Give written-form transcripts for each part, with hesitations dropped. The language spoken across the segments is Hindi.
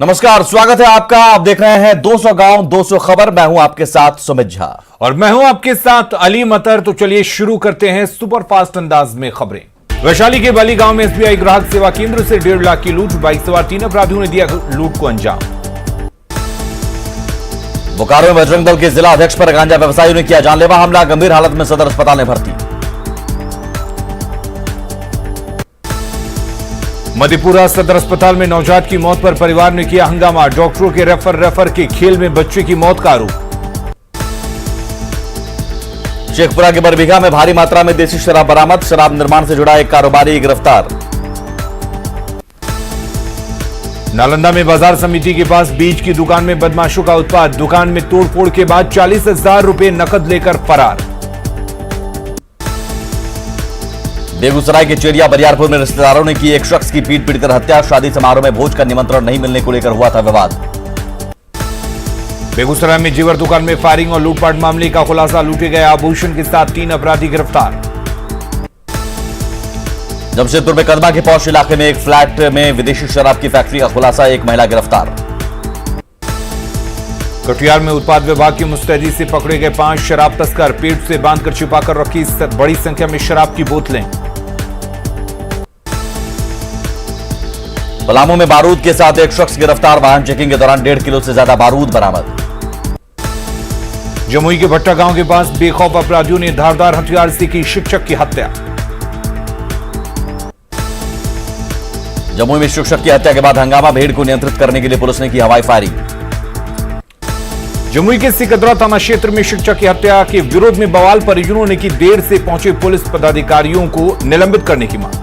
नमस्कार, स्वागत है आपका। आप देख रहे हैं 200 गांव 200 खबर। मैं हूं आपके साथ सुमित झा और मैं हूं आपके साथ अली मतर। तो चलिए शुरू करते हैं सुपरफास्ट अंदाज में खबरें। वैशाली के बाली गांव में एसबीआई ग्राहक सेवा केंद्र से 1.5 लाख की लूट। बाइक सवार 3 अपराधियों ने दिया लूट को अंजाम। बोकारो में बजरंग दल के जिला अध्यक्ष पर गांजा व्यवसायियों ने किया जानलेवा हमला। गंभीर हालत में सदर अस्पताल में भर्ती। मधेपुरा सदर अस्पताल में नवजात की मौत पर परिवार ने किया हंगामा। डॉक्टरों के रेफर के खेल में बच्चे की मौत का आरोप। शेखपुरा के बरबीघा में भारी मात्रा में देसी शराब बरामद। शराब निर्माण से जुड़ा एक कारोबारी गिरफ्तार। नालंदा में बाजार समिति के पास बीज की दुकान में बदमाशों का उत्पात। दुकान में तोड़फोड़ के बाद 40,000 रुपए नकद लेकर फरार। बेगूसराय के चेरिया बरियारपुर में रिश्तेदारों ने की एक शख्स की पीट पीटकर हत्या। शादी समारोह में भोज का निमंत्रण नहीं मिलने को लेकर हुआ था विवाद। बेगूसराय में जेवर दुकान में फायरिंग और लूटपाट मामले का खुलासा। लूटे गए आभूषण के साथ 3 अपराधी गिरफ्तार। जमशेदपुर में कदमा के पौष इलाके में एक फ्लैट में विदेशी शराब की फैक्ट्री का खुलासा। एक महिला गिरफ्तार। कटिहार में उत्पाद विभाग की मुस्तैदी से पकड़े गए 5 शराब तस्कर। पेट से बांधकर छिपाकर रखी बड़ी संख्या में शराब की बोतलें। पलामू में बारूद के साथ एक शख्स गिरफ्तार। वाहन चेकिंग के दौरान 1.5 किलो से ज्यादा बारूद बरामद। जमुई के भट्टा गांव के पास बेखौफ अपराधियों ने धारदार हथियार से की शिक्षक की हत्या। जमुई में शिक्षक की हत्या के बाद हंगामा। भीड़ को नियंत्रित करने के लिए पुलिस ने की हवाई फायरिंग। जमुई के सिकदरा थाना क्षेत्र में शिक्षक की हत्या के विरोध में बवाल। परिजनों ने की देर से पहुंचे पुलिस पदाधिकारियों को निलंबित करने की मांग।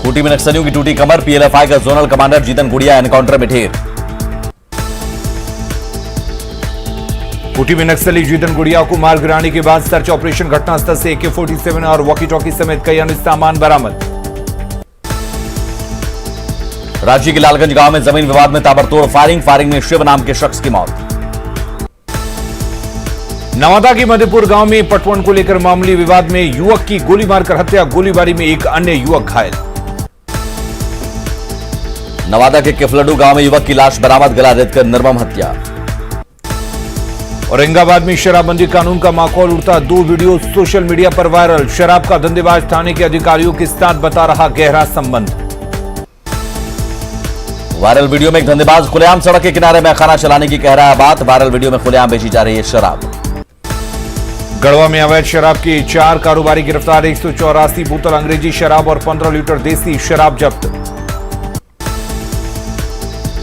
खूंटी में नक्सलियों की टूटी कमर। पीएलएफआई का जोनल कमांडर जीतन गुड़िया एनकाउंटर में ढेर। खूंटी में नक्सली जीतन गुड़िया को मार गिराने के बाद सर्च ऑपरेशन। घटनास्थल से AK-47 और वॉकी टॉकी समेत कई अन्य सामान बरामद। रांची के लालगंज गांव में जमीन विवाद में ताबड़तोड़ फायरिंग में शिव नाम के शख्स की मौत। नवादा के मधेपुर गांव में पटवन को लेकर मामूली विवाद में युवक की गोली मारकर हत्या। गोलीबारी में एक अन्य युवक घायल। नवादा के किफलडू गांव में युवक की लाश बरामद। गला रेतकर निर्मम हत्या। औरंगाबाद में शराबबंदी कानून का माहौल उड़ता। 2 वीडियो सोशल मीडिया पर वायरल। शराब का धंधेबाज थाने के अधिकारियों के साथ बता रहा गहरा संबंध। वायरल वीडियो में एक धंधेबाज खुलेआम सड़क के किनारे में खाना चलाने की कह रहा है बात। वायरल वीडियो में खुलेआम बेची जा रही है शराब। गढ़वा में अवैध शराब के 4 कारोबारी गिरफ्तार। 184 बोतल अंग्रेजी शराब और 15 लीटर देसी शराब जब्त।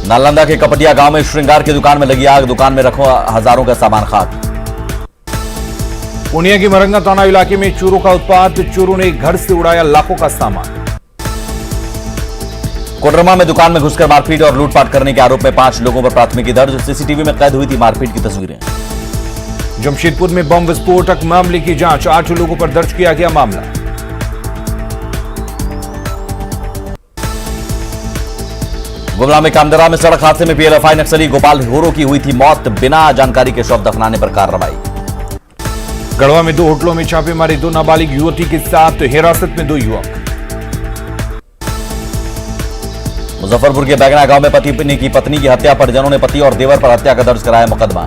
नालंदा के कपटिया गांव में श्रृंगार की दुकान में लगी आग। दुकान में रखो हजारों का सामान खाक। पूर्णिया की मरंगा थाना इलाके में चोरों का उत्पात। चोरों ने घर से उड़ाया लाखों का सामान। कोडरमा में दुकान में घुसकर मारपीट और लूटपाट करने के आरोप में 5 लोगों पर प्राथमिकी दर्ज। सीसीटीवी में कैद हुई थी मारपीट की तस्वीरें। जमशेदपुर में बम विस्फोटक मामले की जांच। 8 लोगों पर दर्ज किया गया मामला। गुमला में कामदरा में सड़क हादसे में पीएलएफआई नक्सली गोपाल होरो की हुई थी मौत। बिना जानकारी के शव दफनाने पर कार्रवाई। गढ़वा में 2 होटलों में छापेमारी। 2 नाबालिग युवती के साथ हिरासत में 2 युवक। मुजफ्फरपुर के बैगना गांव में पति की पत्नी की हत्या। परिजनों ने पति और देवर पर हत्या का दर्ज कराया मुकदमा।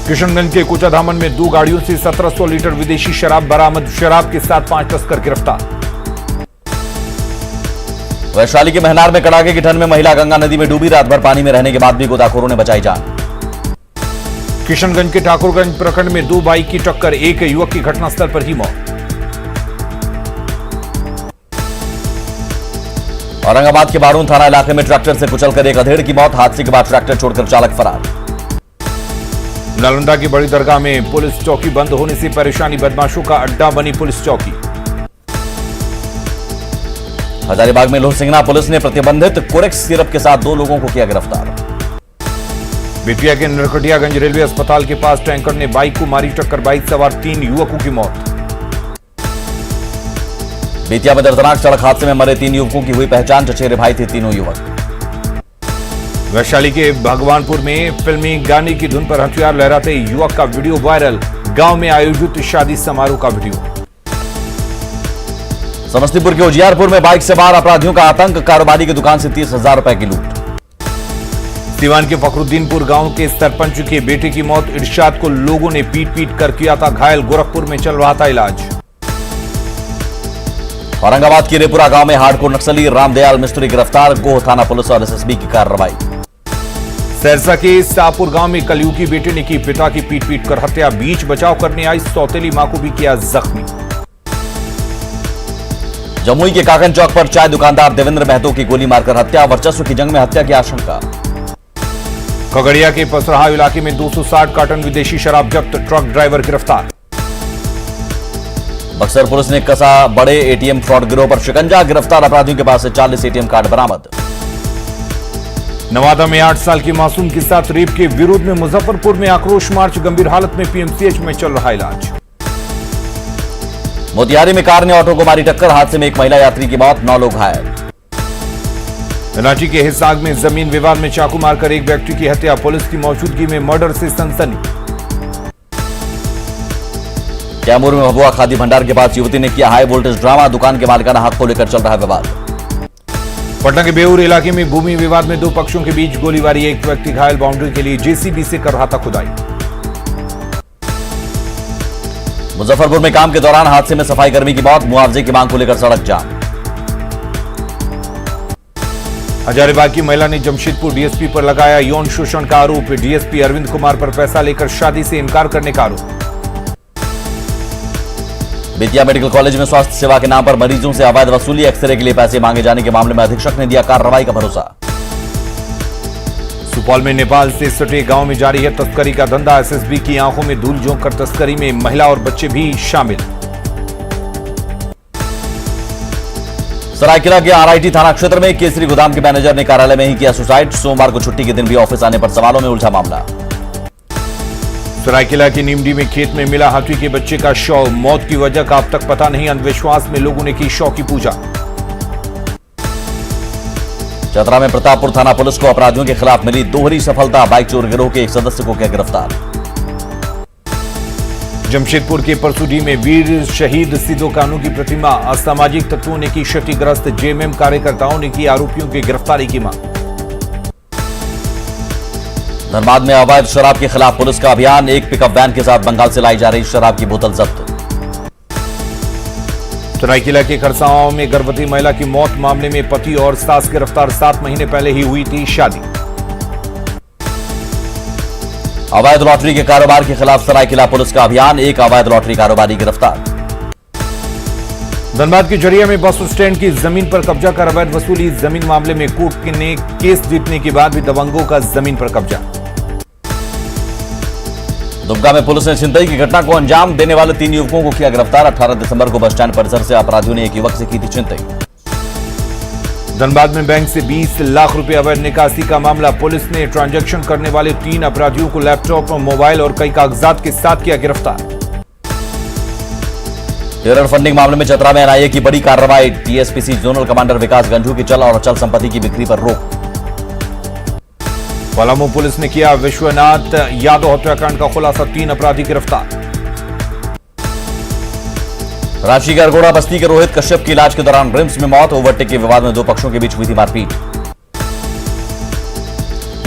किशनगंज के कोचाधामन में 2 गाड़ियों से 1700 लीटर विदेशी शराब बरामद। शराब के साथ 5 तस्कर गिरफ्तार। वैशाली के महनार में कड़ाके की ठंड में महिला गंगा नदी में डूबी। रात भर पानी में रहने के बाद भी गोताखोरों ने बचाई जान। किशनगंज के ठाकुरगंज प्रखंड में 2 बाइक की टक्कर। एक युवक की घटनास्थल पर ही मौत। औरंगाबाद के बारून थाना इलाके में ट्रैक्टर से कुचलकर एक अधेड़ की मौत। हादसे के बाद ट्रैक्टर छोड़कर चालक फरार। नालंदा की बड़ी दरगाह में पुलिस चौकी बंद होने से परेशानी। बदमाशों का अड्डा बनी पुलिस चौकी। हजारीबाग में लोहसिंगना पुलिस ने प्रतिबंधित कोरेक्स सिरप के साथ 2 लोगों को किया गिरफ्तार। बेतिया के नरकटियागंज रेलवे अस्पताल के पास टैंकर ने बाइक को मारी टक्कर। बाइक सवार 3 युवकों की मौत। बेतिया में दर्दनाक सड़क हादसे में मरे 3 युवकों की हुई पहचान। चचेरे भाई थे तीनों युवक। वैशाली के भगवानपुर में फिल्मी गाने की धुन पर हथियार लहराते युवक का वीडियो वायरल। गांव में आयोजित शादी समारोह का वीडियो। समस्तीपुर के उजियारपुर में बाइक सवार अपराधियों का आतंक, कारोबारी की दुकान से 30,000 रुपए की लूट। सीवान के फखरुद्दीनपुर गांव के सरपंच के बेटे की मौत, इरशाद को लोगों ने पीट पीट कर किया था घायल, गोरखपुर में चल रहा था इलाज। औरंगाबाद के रेपुरा गांव में हार्डकोर नक्सली रामदयाल मिस्त्री गिरफ्तार, गोह थाना पुलिस और एसएसबी की कार्रवाई। सहरसा के सापुर गांव में कलयू की बेटे ने की पिता की पीट पीट कर हत्या, बीच बचाव करने आई सौतेली मां को भी किया जख्मी। जमुई के काकन चौक पर चाय दुकानदार देवेंद्र महतो की गोली मारकर हत्या, वर्चस्व की जंग में हत्या की आशंका। खगड़िया के पसराहा इलाके में 260 कार्टन विदेशी शराब जब्त, ट्रक ड्राइवर गिरफ्तार। बक्सर पुलिस ने कसा बड़े एटीएम फ्रॉड गिरोह पर शिकंजा, गिरफ्तार अपराधियों के पास से 40 एटीएम कार्ड बरामद। नवादा में 8 साल की मासूम के साथ रेप के विरोध में मुजफ्फरपुर में आक्रोश मार्च, गंभीर हालत में पीएमसीएच में चल रहा इलाज। मोतिहारी में कार ने ऑटो को मारी टक्कर, हादसे में एक महिला यात्री की मौत, 9 लोग घायल। रांची के हिसार में जमीन विवाद में चाकू मारकर एक व्यक्ति की हत्या, पुलिस की मौजूदगी में मर्डर से सनसनी। कैमूर में भभुआ खादी भंडार के पास युवती ने किया हाई वोल्टेज ड्रामा, दुकान के मालिकाना हक को लेकर चल रहा है विवाद। पटना के बेऊर इलाके में भूमि विवाद में 2 पक्षों के बीच गोलीबारी, एक व्यक्ति घायल, बाउंड्री के लिए जेसीबी से कर रहा था खुदाई। मुजफ्फरपुर में काम के दौरान हादसे में सफाई कर्मी की मौत, मुआवजे की मांग को लेकर सड़क जाम। हजारीबाग की महिला ने जमशेदपुर डीएसपी पर लगाया यौन शोषण का आरोप, डीएसपी अरविंद कुमार पर पैसा लेकर शादी से इनकार करने का आरोप। बेतिया मेडिकल कॉलेज में स्वास्थ्य सेवा के नाम पर मरीजों से अवैध वसूली, एक्सरे के लिए पैसे मांगे जाने के मामले में अधीक्षक ने दिया कार्रवाई का भरोसा। सुपौल में नेपाल से सटे गांव में जारी है तस्करी का धंधा, एसएसबी की आंखों में धूल झोंक कर तस्करी में महिला और बच्चे भी शामिल। सरायकेला के आरआईटी थाना क्षेत्र में केसरी गोदाम के मैनेजर ने कार्यालय में ही किया सुसाइड, सोमवार को छुट्टी के दिन भी ऑफिस आने पर सवालों में उलझा मामला। सरायकेला के नीमडी में खेत में मिला हाथी के बच्चे का शव, मौत की वजह का अब तक पता नहीं, अंधविश्वास में लोगों ने की शव की पूजा। चतरा में प्रतापपुर थाना पुलिस को अपराधियों के खिलाफ मिली दोहरी सफलता, बाइक चोर गिरोह के एक सदस्य को किया गिरफ्तार। जमशेदपुर के परसुडी में वीर शहीद सिदो कानू की प्रतिमा, असामाजिक तत्वों ने की क्षतिग्रस्त, जेएमएम कार्यकर्ताओं ने की आरोपियों की गिरफ्तारी की मांग। धनबाद में अवैध शराब के खिलाफ पुलिस का अभियान, एक पिकअप वैन के साथ बंगाल से लाई जा रही शराब की बोतल जब्त। सरायकेला के खरसावां में गर्भवती महिला की मौत मामले में पति और सास गिरफ्तार, 7 महीने पहले ही हुई थी शादी। अवैध लॉटरी के कारोबार के खिलाफ सरायकेला पुलिस का अभियान, एक अवैध लॉटरी कारोबारी गिरफ्तार। धनबाद के जरिया में बस स्टैंड की जमीन पर कब्जा कर अवैध वसूली, जमीन मामले में कोर्ट ने केस जीतने के बाद भी दबंगों का जमीन पर कब्जा। दुमका में पुलिस ने छिनतई की घटना को अंजाम देने वाले 3 युवकों को किया गिरफ्तार, 18 दिसंबर को बस स्टैंड परिसर से अपराधियों ने एक युवक से की थी छिनतई। धनबाद में बैंक से 20 लाख रुपए अवैध निकासी का मामला, पुलिस ने ट्रांजैक्शन करने वाले 3 अपराधियों को लैपटॉप, मोबाइल और कई कागजात के साथ किया गिरफ्तार। टेरर फंडिंग मामले में चतरा में एनआईए की बड़ी कार्रवाई, टीएसपीसी जोनल कमांडर विकास गंझू की चल और अचल संपत्ति की बिक्री पर रोक। पलामू पुलिस ने किया विश्वनाथ यादव हत्याकांड का खुलासा, 3 अपराधी गिरफ्तार। रांची के अरगोड़ा बस्ती के रोहित कश्यप की इलाज के दौरान रिम्स में मौत, ओवरटेक के विवाद में 2 पक्षों के बीच हुई थी मारपीट।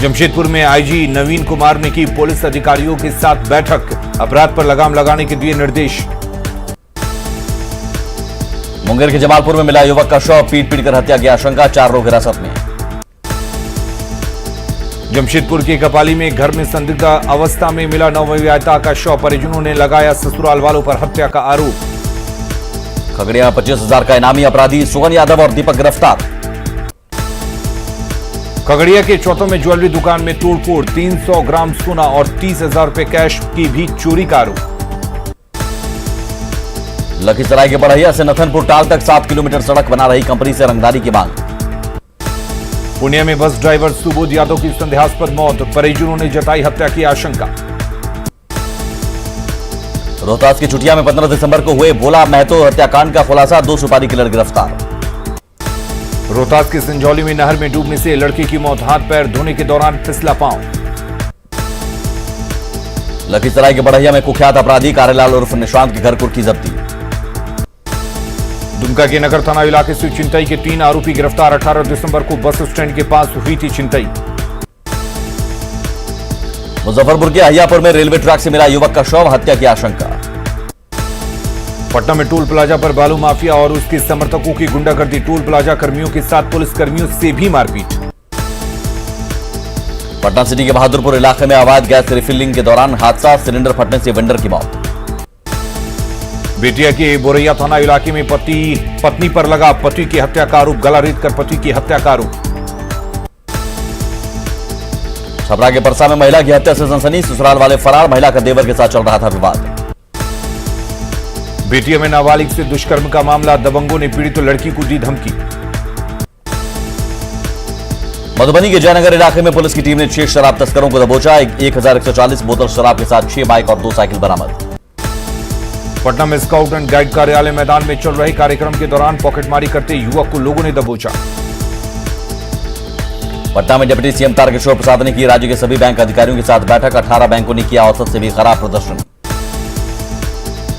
जमशेदपुर में आईजी नवीन कुमार ने की पुलिस अधिकारियों के साथ बैठक, अपराध पर लगाम लगाने के दिए निर्देश। मुंगेर के जमालपुर में मिला युवक का शव, पीट पीट कर हत्या की आशंका, 4 लोग हिरासत में। जमशेदपुर के कपाली में घर में संदिग्ध अवस्था में मिला नवविवाहिता का शव, परिजनों ने लगाया ससुराल वालों पर हत्या का आरोप। खगड़िया में 25,000 का इनामी अपराधी सुगन यादव और दीपक गिरफ्तार। खगड़िया के चौथों में ज्वेलरी दुकान में तोड़फोड़, 300 ग्राम सोना और 30,000 रुपए कैश की भी चोरी का आरोप। लखीसराय के बढ़ैया से नथनपुर टाल तक 7 किलोमीटर सड़क बना रही कंपनी से रंगदारी की मांग। पुणे में बस ड्राइवर सुबोध यादव की संदेहास्पद मौत, परिजनों ने जताई हत्या की आशंका। रोहतास की चुटिया में 15 दिसंबर को हुए भोला महतो हत्याकांड का खुलासा, 2 सुपारी किलर गिरफ्तार। रोहतास के संजौली में नहर में डूबने से लड़की की मौत, हाथ पैर धोने के दौरान फिसला पांव। लखीसराय के बढ़ैया में कुख्यात अपराधी कारेलाल उर्फ निशांत के घर कुर्की जब्ती। दुमका के नगर थाना इलाके से छिनतई के 3 आरोपी गिरफ्तार। 18 दिसंबर को बस स्टैंड के पास हुई थी छिनतई। मुजफ्फरपुर के अहियापुर में रेलवे ट्रैक से मिला युवक का शव, हत्या की आशंका। पटना में टोल प्लाजा पर बालू माफिया और उसके समर्थकों की गुंडागर्दी। टोल प्लाजा कर्मियों के साथ पुलिस कर्मियों से भी मारपीट। पटना सिटी के बहादुरपुर इलाके में अवैध गैस रिफिलिंग के दौरान हादसा, सिलेंडर फटने से वेंडर की मौत। बेटिया के बोरैया थाना इलाके में पत्नी पर लगा पति की हत्या का आरोप। गला रेत कर पति की हत्या का आरोप। छपरा के परसा में महिला की हत्या से सनसनी, ससुराल वाले फरार, महिला का देवर के साथ चल रहा था विवाद। बेटिया में नाबालिग से दुष्कर्म का मामला, दबंगों ने पीड़ित लड़की को दी धमकी। मधुबनी के जयनगर इलाके में पुलिस की टीम ने 6 शराब तस्करों को दबोचा। 1140 बोतल शराब के साथ 6 बाइक और 2 साइकिल बरामद। पटना में स्काउट एंड गाइड कार्यालय मैदान में चल रहे कार्यक्रम के दौरान पॉकेटमारी करते युवक को लोगों ने दबोचा। पटना में डिप्टी सीएम तारकिशोर प्रसाद ने की राज्य के सभी बैंक अधिकारियों के साथ बैठक। 18 बैंकों ने किया औसत से भी खराब प्रदर्शन।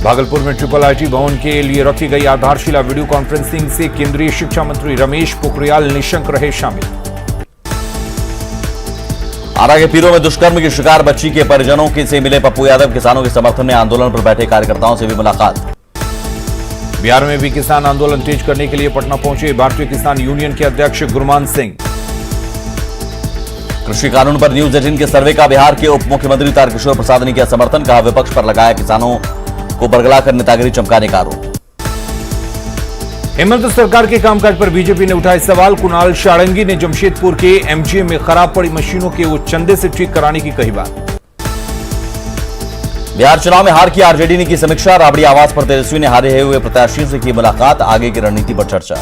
भागलपुर में ट्रिपल आईटी भवन के लिए रखी गई आधारशिला, वीडियो कॉन्फ्रेंसिंग से केंद्रीय शिक्षा मंत्री रमेश पोखरियाल निशंक रहे शामिल। आरा के पीरो में दुष्कर्म की शिकार बच्ची के परिजनों से मिले पप्पू यादव। किसानों के समर्थन में आंदोलन पर बैठे कार्यकर्ताओं से भी मुलाकात। बिहार में भी किसान आंदोलन तेज करने के लिए पटना पहुंचे भारतीय किसान यूनियन के अध्यक्ष गुरमान सिंह। कृषि कानून पर न्यूज 18 के सर्वे का बिहार के उप मुख्यमंत्री तारकिशोर प्रसाद ने किया समर्थन। कहा विपक्ष पर लगाया किसानों को बरगलाकर नेतागिरी चमकाने का आरोप। हेमंत सरकार के कामकाज पर बीजेपी ने उठाए सवाल। कुणाल शारंगी ने जमशेदपुर के एमजीएम में खराब पड़ी मशीनों के वो चंदे से ठीक कराने की कही बात। बिहार चुनाव में हार की आरजेडी ने की समीक्षा। राबड़ी आवास पर तेजस्वी ने हारे हुए प्रत्याशियों से की मुलाकात। आगे की रणनीति पर चर्चा।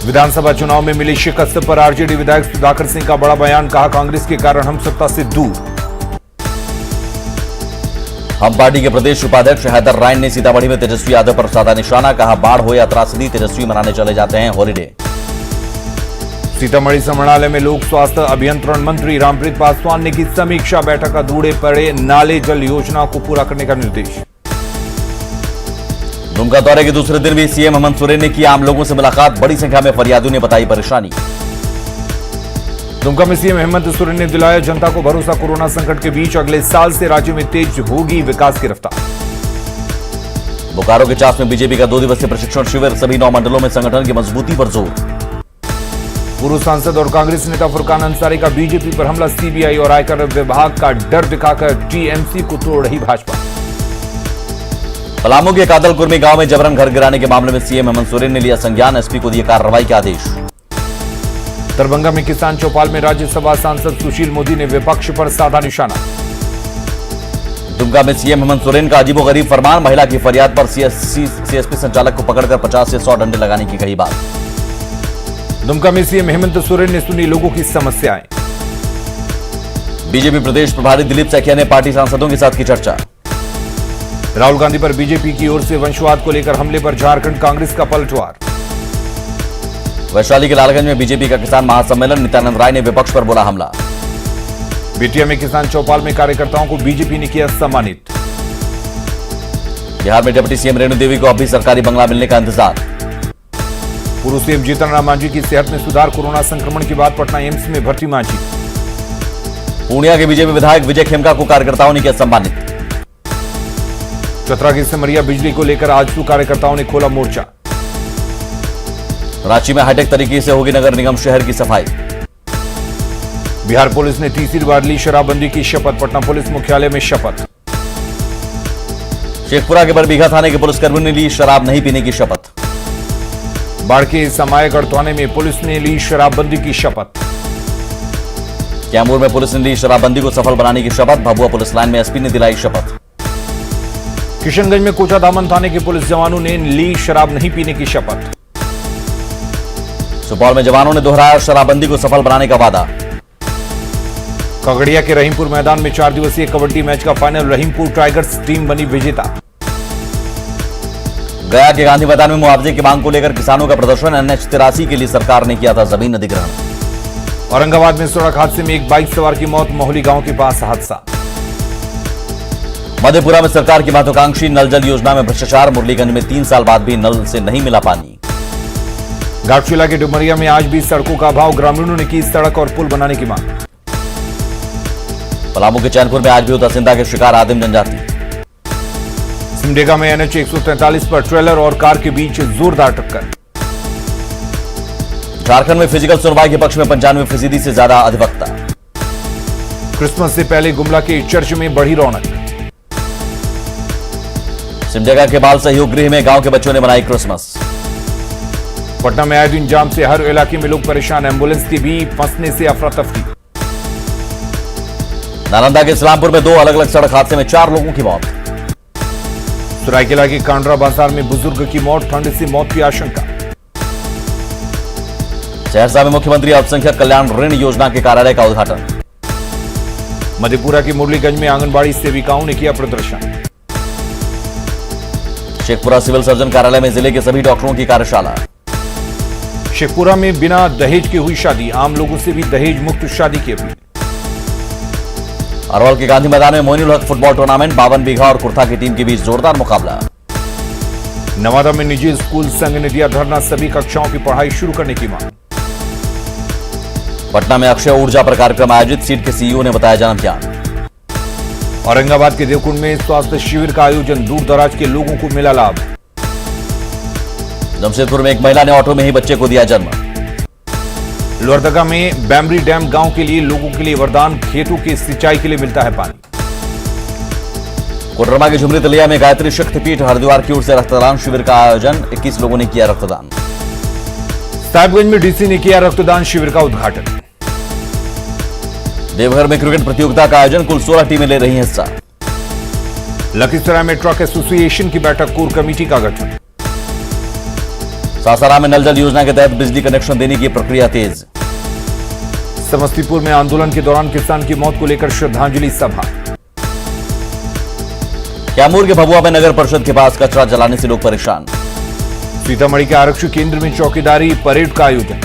विधानसभा चुनाव में मिली शिकस्त पर आरजेडी विधायक सुधाकर सिंह का बड़ा बयान। कहा कांग्रेस के कारण हम सत्ता से दूर। हम पार्टी के प्रदेश उपाध्यक्ष हैदर राइन ने सीतामढ़ी में तेजस्वी यादव पर साधा निशाना। कहा बाढ़ हो या त्रासदी, तेजस्वी मनाने चले जाते हैं हॉलीडे। सीतामढ़ी समरणालय में लोक स्वास्थ्य अभियंत्रण मंत्री रामप्रीत पासवान ने की समीक्षा बैठक। अधूरे पड़े नाले जल योजना को पूरा करने का निर्देश। दुमका दौरे के दूसरे दिन भी सीएम हेमंत सोरेन ने की आम लोगों से मुलाकात। बड़ी संख्या में फरियादियों ने बताई परेशानी। दुमका में सीएम हेमंत सोरेन ने दिलाया जनता को भरोसा। कोरोना संकट के बीच अगले साल से राज्य में तेज होगी विकास की रफ्तार। बोकारो के चास में बीजेपी का 2 दिवसीय प्रशिक्षण शिविर। सभी 9 मंडलों में संगठन की मजबूती पर जोर। पूर्व सांसद और कांग्रेस नेता फुरकान अंसारी का बीजेपी पर हमला। सीबीआई और आयकर विभाग का डर दिखाकर टीएमसी को तोड़ रही भाजपा। पलामू के कादल कुर्मी गांव में जबरन घर गिराने के मामले में सीएम हेमंत सोरेन ने लिया संज्ञान। एसपी को दिए कार्रवाई के आदेश। दरभंगा में किसान चौपाल में राज्यसभा सांसद सुशील मोदी ने विपक्ष पर साधा निशाना। दुमका में सीएम हेमंत सोरेन का अजीबोगरीब फरमान। महिला की फरियाद पर सीएसपी संचालक को पकड़कर 50 से 100 डंडे लगाने की कही बात। दुमका में सीएम हेमंत सोरेन ने सुनी लोगों की समस्याएं। बीजेपी प्रदेश प्रभारी दिलीप सैकिया ने पार्टी सांसदों के साथ की चर्चा। राहुल गांधी पर बीजेपी की ओर से वंशवाद को लेकर हमले पर झारखंड कांग्रेस का पलटवार। वैशाली के लालगंज में बीजेपी का किसान महासम्मेलन। नित्यानंद राय ने विपक्ष पर बोला हमला। बेटिया में किसान चौपाल में कार्यकर्ताओं को बीजेपी ने किया सम्मानित। बिहार में डिप्टी सीएम रेणु देवी को अब भी सरकारी बंगला मिलने का इंतजार। पूर्व सीएम जीतन राम मांझी की सेहत में सुधार। कोरोना संक्रमण के बाद पटना एम्स में भर्ती मांझी। पूर्णिया के बीजेपी विधायक विजय खेमका को कार्यकर्ताओं ने किया सम्मानित। चतरा की सिमरिया बिजली को लेकर आजसू कार्यकर्ताओं ने खोला मोर्चा। रांची में हाईटेक तरीके से होगी नगर निगम शहर की सफाई। बिहार पुलिस ने तीसरी बार ली शराबबंदी की शपथ। पटना पुलिस मुख्यालय में शपथ। शेखपुरा के बरबीघा थाने के पुलिसकर्मियों ने ली शराब नहीं पीने की शपथ। बाढ़ के समायगढ़ थाने में पुलिस ने ली शराबबंदी की शपथ। कैमूर में पुलिस ने ली शराबबंदी को सफल बनाने की शपथ। भभुआ पुलिस लाइन में एसपी ने दिलाई शपथ। किशनगंज में कोचा दामन थाने के पुलिस जवानों ने ली शराब नहीं पीने की शपथ। सुपौल में जवानों ने दोहराया शराबबंदी को सफल बनाने का वादा। खगड़िया के रहीमपुर मैदान में 4 दिवसीय कबड्डी मैच का फाइनल। रहीमपुर टाइगर्स टीम बनी विजेता। गया के गांधी मैदान में मुआवजे की मांग को लेकर किसानों का प्रदर्शन। एनएच 83 के लिए सरकार ने किया था जमीन अधिग्रहण। औरंगाबाद में सड़क हादसे में एक बाइक सवार की मौत। मोहली गांव के पास हादसा। मधेपुरा में सरकार की महत्वाकांक्षी नल जल योजना में भ्रष्टाचार। मुरलीगंज में 3 साल बाद भी नल से नहीं मिला पानी। घाटशिला के डुमरिया में आज भी सड़कों का अभाव। ग्रामीणों ने की सड़क और पुल बनाने की मांग। पलामू के चैनपुर में आज भी उदासीनता के शिकार आदिम जनजाति। सिमडेगा में NH 143 पर ट्रेलर और कार के बीच जोरदार टक्कर। झारखंड में फिजिकल सुनवाई के पक्ष में 95% से ज्यादा अधिवक्ता। क्रिसमस से पहले गुमला के चर्च में बढ़ी रौनक। सिमडेगा के बाल सहयोग गृह में गांव के बच्चों ने मनाई क्रिसमस। पटना में आए दिन जाम से हर इलाके में लोग परेशान। एम्बुलेंस के भी फंसने से अफरा तफरी। नालंदा के इस्लामपुर में 2 अलग अलग सड़क हादसे में 4 लोगों की मौत। सरायकेला के कांड्रा बाजार में बुजुर्ग की मौत। ठंड से मौत की आशंका। सहरसा में मुख्यमंत्री अल्पसंख्यक कल्याण ऋण योजना के कार्यालय का उद्घाटन। मधेपुरा के मुरलीगंज में आंगनबाड़ी सेविकाओं ने किया प्रदर्शन। शेखपुरा सिविल सर्जन कार्यालय में जिले के सभी डॉक्टरों की कार्यशाला। शेखपुरा में बिना दहेज की हुई शादी। आम लोगों से भी दहेज मुक्त शादी की अपील। अरवल के गांधी मैदान में मोइनुल हक फुटबॉल टूर्नामेंट। 52 बीघा और कुर्था की टीम के बीच जोरदार मुकाबला। नवादा में निजी स्कूल संघ ने दिया धरना। सभी कक्षाओं की पढ़ाई शुरू करने की मांग। पटना में अक्षय ऊर्जा पर कार्यक्रम आयोजित। सीट के सीईओ ने बताया जन्म ज्ञान। औरंगाबाद के देवकुंड में स्वास्थ्य शिविर का आयोजन। दूर दराज के लोगों को मिला लाभ। जमशेदपुर में एक महिला ने ऑटो में ही बच्चे को दिया जन्म। लोहरदगा में बैमरी डैम गांव के लिए लोगों के लिए वरदान। खेतों की सिंचाई के लिए मिलता है पानी। कोडरमा के झुमरी तलिया में गायत्री शक्तिपीठ हरिद्वार की ओर से रक्तदान शिविर का आयोजन। 21 लोगों ने किया रक्तदान। साहिबगंज में डीसी ने किया रक्तदान शिविर का उद्घाटन। देवघर में क्रिकेट प्रतियोगिता का आयोजन। कुल 16 टीमें ले रही हैं हिस्सा। लखीसराय में ट्रक एसोसिएशन की बैठक। कोर कमेटी का गठन। सासाराम में नल जल योजना के तहत बिजली कनेक्शन देने की प्रक्रिया तेज। समस्तीपुर में आंदोलन के दौरान किसान की मौत को लेकर श्रद्धांजलि सभा। कैमूर के भभुआ में नगर परिषद के पास कचरा जलाने से लोग परेशान। सीतामढ़ी के आरक्षी केंद्र में चौकीदारी परेड का आयोजन।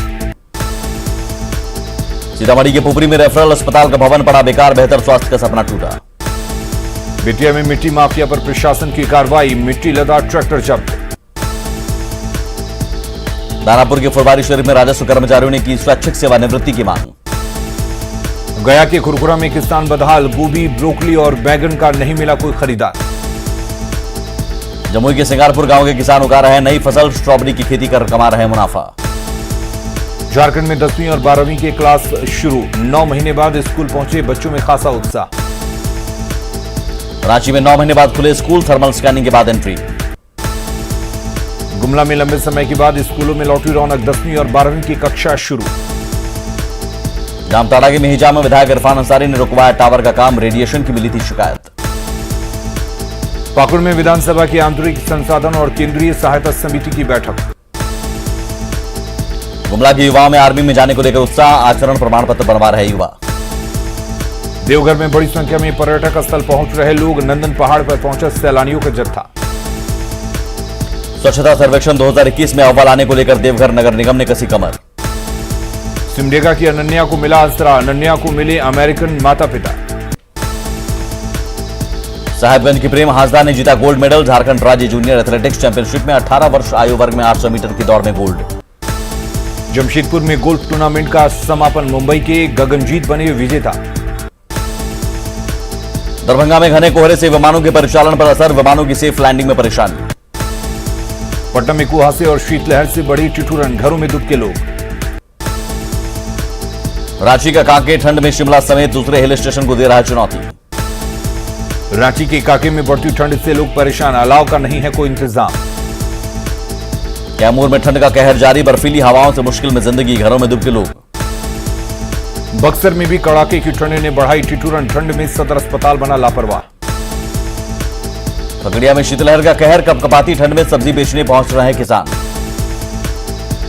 सीतामढ़ी के पुपरी में रेफरल अस्पताल का भवन पड़ा बेकार। बेहतर स्वास्थ्य का सपना टूटा। बेटिया में मिट्टी माफिया पर प्रशासन की कार्रवाई। मिट्टी लदा ट्रैक्टर जब्त। दानापुर के फुलवारी शरीफ में राजस्व कर्मचारियों ने की स्वैच्छिक सेवानिवृत्ति की मांग। गया के खुरखुरा में किसान बदहाल। गोभी, ब्रोकली और बैगन का नहीं मिला कोई खरीदार। जमुई के सिंगारपुर गांव के किसान उगा रहे हैं नई फसल। स्ट्रॉबेरी की खेती कर कमा रहे हैं मुनाफा। झारखंड में 10वीं और 12वीं के क्लास शुरू। 9 महीने बाद स्कूल पहुंचे बच्चों में खासा उत्साह। रांची में 9 महीने बाद खुले स्कूल। थर्मल स्कैनिंग के बाद एंट्री। गुमला में लंबे समय के बाद स्कूलों में लौटी रौनक। 10वीं और 12वीं की कक्षा शुरू। जामताड़ा के मेहिजा में विधायक इरफान अंसारी ने रुकवाया टावर का काम। रेडिएशन की मिली थी शिकायत। पाकुड़ में विधानसभा की आंतरिक संसाधन और केंद्रीय सहायता समिति की बैठक। गुमला के युवाओं में आर्मी में जाने को लेकर उत्साह। आचरण प्रमाण पत्र बनवा रहे युवा। देवघर में बड़ी संख्या में पर्यटक स्थल पहुंच रहे लोग। नंदन पहाड़ पर पहुंचा सैलानियों का जत्था। स्वच्छता सर्वेक्षण 2021 में अव्वल आने को लेकर देवघर नगर निगम ने कसी कमर। सिमडेगा की अनन्या को मिला आसरा। अनन्या को मिले अमेरिकन माता पिता। साहिबगंज की प्रेम हांसदा ने जीता गोल्ड मेडल। झारखंड राज्य जूनियर एथलेटिक्स चैंपियनशिप में 18 वर्ष आयु वर्ग में 800 मीटर की दौड़ में गोल्ड। जमशेदपुर में गोल्फ टूर्नामेंट का समापन। मुंबई के गगनजीत बने विजेता। दरभंगा में घने कोहरे से विमानों के परिचालन पर असर। विमानों की सेफ लैंडिंग में परेशानी। पटना में कुहासे और शीतलहर से बढ़ी ठिठुरन। घरों में दुबके लोग। रांची का कांके ठंड में शिमला समेत दूसरे हिल स्टेशन को दे रहा है चुनौती। रांची के कांके में बढ़ती ठंड से लोग परेशान। अलाव का नहीं है कोई इंतजाम। कैमूर में ठंड का कहर जारी। बर्फीली हवाओं से मुश्किल में जिंदगी। घरों में दुबके लोग। बक्सर में भी कड़ाके की ठंड ने बढ़ाई ठिठुरन। ठंड में सदर अस्पताल बना लापरवाह। खगड़िया में शीतलहर का कहर। कपकपाती ठंड में सब्जी बेचने पहुंच रहे हैं किसान।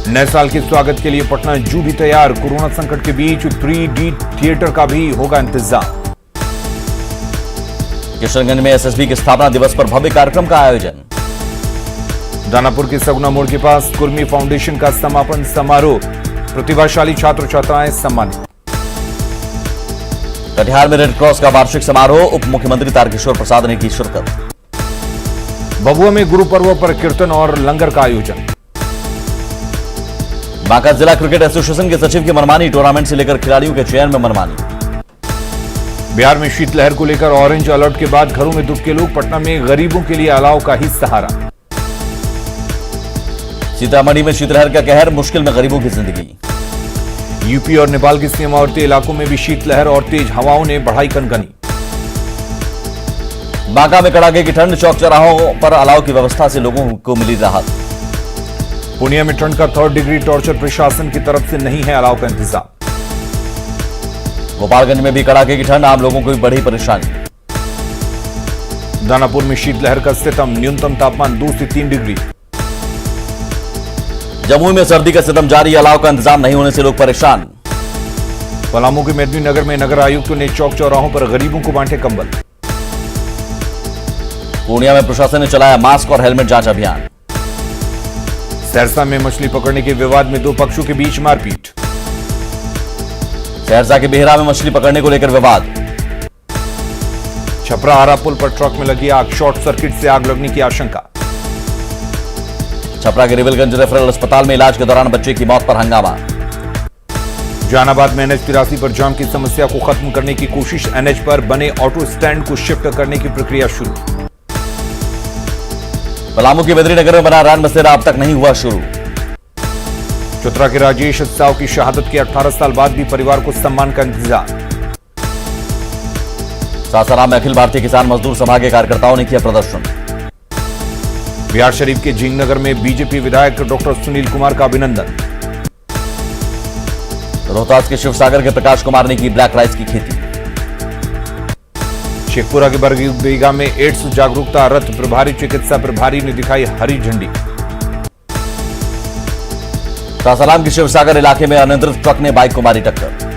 नए साल के स्वागत के लिए पटना जू भी तैयार। कोरोना संकट के बीच 3D थिएटर का भी होगा इंतजाम। किशनगंज में एसएसबी के स्थापना दिवस पर भव्य कार्यक्रम का आयोजन। दानापुर के सगुना मोड़ के पास कुर्मी फाउंडेशन का समापन समारोह। प्रतिभाशाली छात्र छात्राएं सम्मानित। कटिहार में रेड क्रॉस का वार्षिक समारोह, उप मुख्यमंत्री तारकिशोर प्रसाद ने की शिरकत। भभुआ में गुरु पर्व पर कीर्तन और लंगर का आयोजन। बांका जिला क्रिकेट एसोसिएशन के सचिव की मनमानी, टूर्नामेंट से लेकर खिलाड़ियों के चयन में मनमानी। बिहार में शीतलहर को लेकर ऑरेंज अलर्ट के बाद घरों में दुबके लोग, पटना में गरीबों के लिए अलाव का ही सहारा। सीतामढ़ी में शीतलहर का कहर, मुश्किल में गरीबों की जिंदगी। यूपी और नेपाल के सीमावर्ती इलाकों में भी शीतलहर और तेज हवाओं ने बढ़ाई कनकनी। बांका में कड़ाके की ठंड, चौक चौराहों पर अलाव की व्यवस्था से लोगों को मिली राहत। पूर्णिया में ठंड का 3rd डिग्री टॉर्चर, प्रशासन की तरफ से नहीं है अलाव का इंतजाम। गोपालगंज में भी कड़ाके की ठंड, आम लोगों को भी बढ़ी परेशानी। दानापुर में शीतलहर का सितम, न्यूनतम तापमान 2 से 3 डिग्री। जमुई में सर्दी का सितम जारी, अलाव का इंतजाम नहीं होने से लोग परेशान। पलामू के मेदिनीनगर में नगर आयुक्तों ने चौक चौराहों पर गरीबों को बांटे कंबल। पूर्णिया में प्रशासन ने चलाया मास्क और हेलमेट जांच अभियान। सहरसा में मछली पकड़ने के विवाद में 2 पक्षों के बीच मारपीट। सहरसा के बेहरा में मछली पकड़ने को लेकर विवाद। छपरा आरा पुल पर ट्रक में लगी आग, शॉर्ट सर्किट से आग लगने की आशंका। छपरा के रिविलगंज रेफरल अस्पताल में इलाज के दौरान बच्चे की मौत पर हंगामा। जहानाबाद में NH-83 पर जाम की समस्या को खत्म करने की कोशिश, NH पर बने ऑटो स्टैंड को शिफ्ट करने की प्रक्रिया शुरू। पलामू के मेदिनीनगर में बना रैन बसेरा अब तक नहीं हुआ शुरू। चतरा के राजेश साव की शहादत के 18 साल बाद भी परिवार को सम्मान का इंतजार। सासाराम में अखिल भारतीय किसान मजदूर सभा के कार्यकर्ताओं ने किया प्रदर्शन। बिहार शरीफ के झिंगनगर में बीजेपी विधायक डॉक्टर सुनील कुमार का अभिनंदन। रोहतास के शिवसागर के प्रकाश कुमार ने की ब्लैक राइस की खेती। शेखपुरा के बरगीगा में एड्स जागरूकता रथ, प्रभारी चिकित्सा प्रभारी ने दिखाई हरी झंडी। सासाराम के शिवसागर इलाके में अनियंत्रित ट्रक ने बाइक को मारी टक्कर।